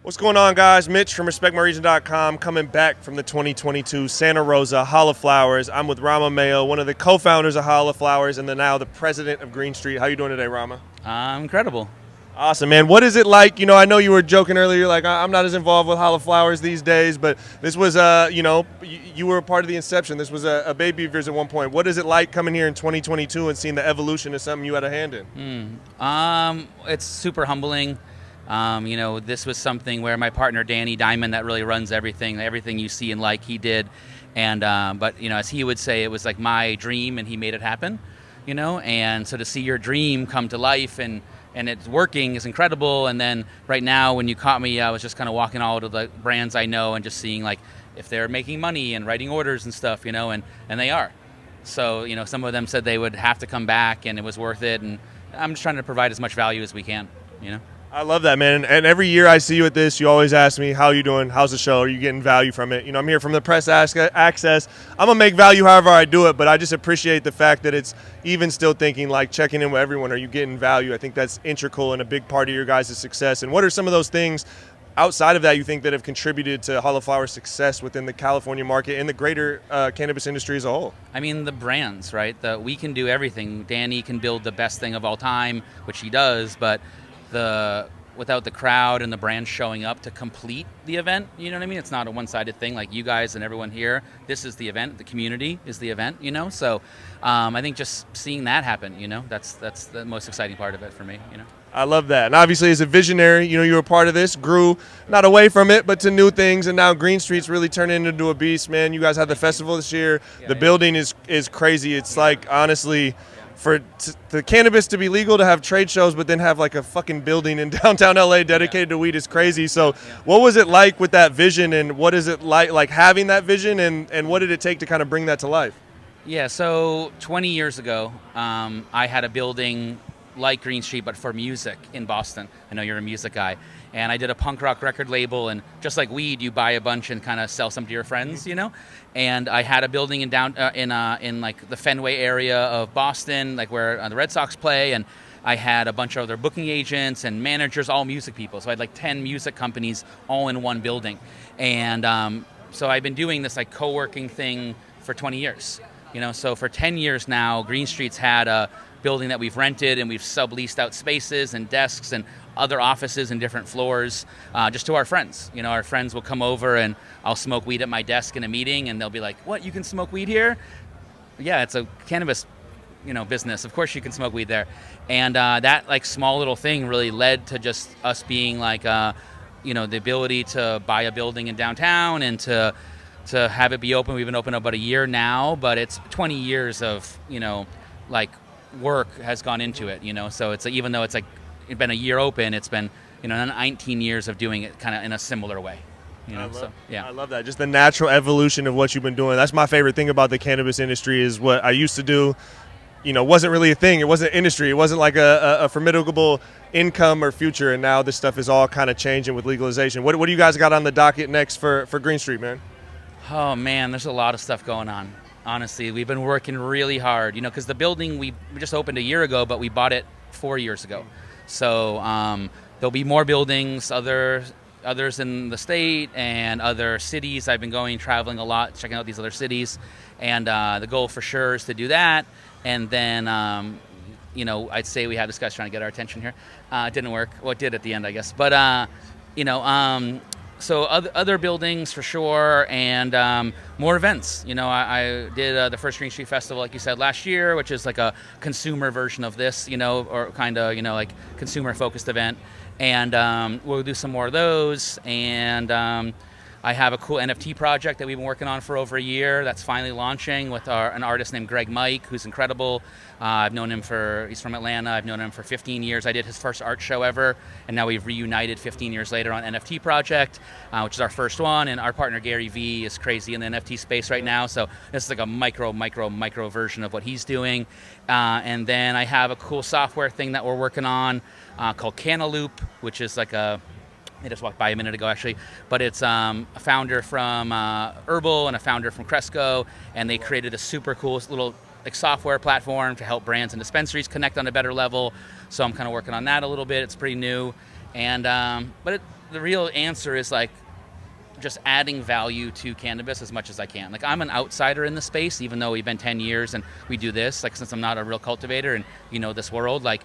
What's going on, guys? Mitch from RespectMyRegion.com coming back from the 2022 Santa Rosa Hall of Flowers. I'm with Rama Mayo, one of the co-founders of Hall of Flowers and now the president of Green Street. How you doing today, Rama? Incredible. Awesome, man. What is it like? You know, I know you were joking earlier, like I'm not as involved with Hall of Flowers these days, but this was, you were a part of the inception. This was a baby of yours at one point. What is it like coming here in 2022 and seeing the evolution of something you had a hand in? It's super humbling. This was something where my partner Danny Diamond, that really runs everything you see and like, he did, but as he would say, it was like my dream, and he made it happen. And so to see your dream come to life and it's working is incredible. And then right now, when you caught me, I was just kind of walking all of the brands I know and just seeing like if they're making money and writing orders and stuff, and they are. So some of them said they would have to come back, and it was worth it. And I'm just trying to provide as much value as we can. I love that, man. And every year I see you at this, you always ask me, how you doing? How's the show? Are you getting value from it? I'm here from the press access. I'm going to make value however I do it, but I just appreciate the fact that it's even still thinking, like checking in with everyone. Are you getting value? I think that's integral and a big part of your guys' success. And what are some of those things outside of that you think that have contributed to Hall of Flowers' success within the California market and the greater cannabis industry as a whole? I mean, the brands, right? We can do everything. Danny can build the best thing of all time, which he does, but without the crowd and the brand showing up to complete the event, you know what I mean? It's not a one-sided thing like you guys and everyone here. This is the event. The community is the event, So I think just seeing that happen, that's the most exciting part of it for me, I love that. And obviously as a visionary, you were part of this, grew not away from it, but to new things. And now Green Street's really turning into a beast, man. You guys had the festival this year. The building is crazy. It's like, honestly, for the cannabis to be legal, to have trade shows, but then have like a fucking building in downtown LA dedicated to weed is crazy. So what was it like with that vision, and what is it like having that vision, and what did it take to kind of bring that to life? Yeah, so 20 years ago, I had a building like Green Street, but for music in Boston. I know you're a music guy. And I did a punk rock record label, and just like weed, you buy a bunch and kind of sell some to your friends, And I had a building in like the Fenway area of Boston, like where the Red Sox play, and I had a bunch of other booking agents and managers, all music people. So I had like 10 music companies all in one building. And so I've been doing this like co-working thing for 20 years. So for 10 years now, Green Street's had a building that we've rented, and we've subleased out spaces and desks and other offices and different floors just to our friends. Our friends will come over, and I'll smoke weed at my desk in a meeting, and they'll be like, "What, you can smoke weed here?" Yeah, it's a cannabis business. Of course you can smoke weed there. And that like small little thing really led to just us being like the ability to buy a building in downtown and to have it be open. We've been open about a year now, but it's 20 years of like work has gone into it, so it's like, even though it's been a year open, it's been 19 years of doing it kind of in a similar way. I love that, just the natural evolution of what you've been doing. That's my favorite thing about the cannabis industry, is what I used to do wasn't really a thing. It wasn't industry. It wasn't like a formidable income or future, and now this stuff is all kind of changing with legalization. What do you guys got on the docket next for Green Street, man? Oh man, there's a lot of stuff going on. Honestly, we've been working really hard, because the building we just opened a year ago, but we bought it 4 years ago. So there'll be more buildings, others in the state and other cities. I've been traveling a lot, checking out these other cities, and the goal for sure is to do that. And then, I'd say we had this guy's trying to get our attention here. It didn't work. Well, it did at the end, I guess. But so other buildings for sure, and more events. I did the first Green Street Festival, like you said, last year, which is like a consumer version of this, or kind of, like consumer-focused event. And we'll do some more of those. And I have a cool NFT project that we've been working on for over a year that's finally launching with an artist named Greg Mike, who's incredible. I've known him he's from Atlanta. I've known him for 15 years. I did his first art show ever, and now we've reunited 15 years later on NFT project, which is our first one. And our partner Gary V is crazy in the NFT space right now, so this is like a micro version of what he's doing. And then I have a cool software thing that we're working on called Canaloop, which is like I just walked by a minute ago, actually. But it's a founder from Herbal and a founder from Cresco, and they created a super cool little software platform to help brands and dispensaries connect on a better level. So I'm kind of working on that a little bit. It's pretty new, and but the real answer is like just adding value to cannabis as much as I can. Like, I'm an outsider in the space, even though we've been 10 years and we do this. Like, since I'm not a real cultivator and this world, like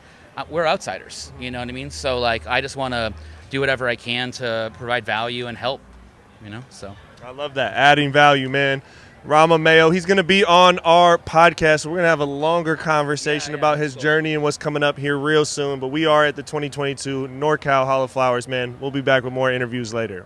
we're outsiders. You know what I mean? So like, I just want to do whatever I can to provide value and help. So I love that, adding value, man. Rama Mayo, he's going to be on our podcast. We're going to have a longer conversation about his journey and what's coming up here real soon. But we are at the 2022 NorCal Hall of Flowers, man. We'll be back with more interviews later.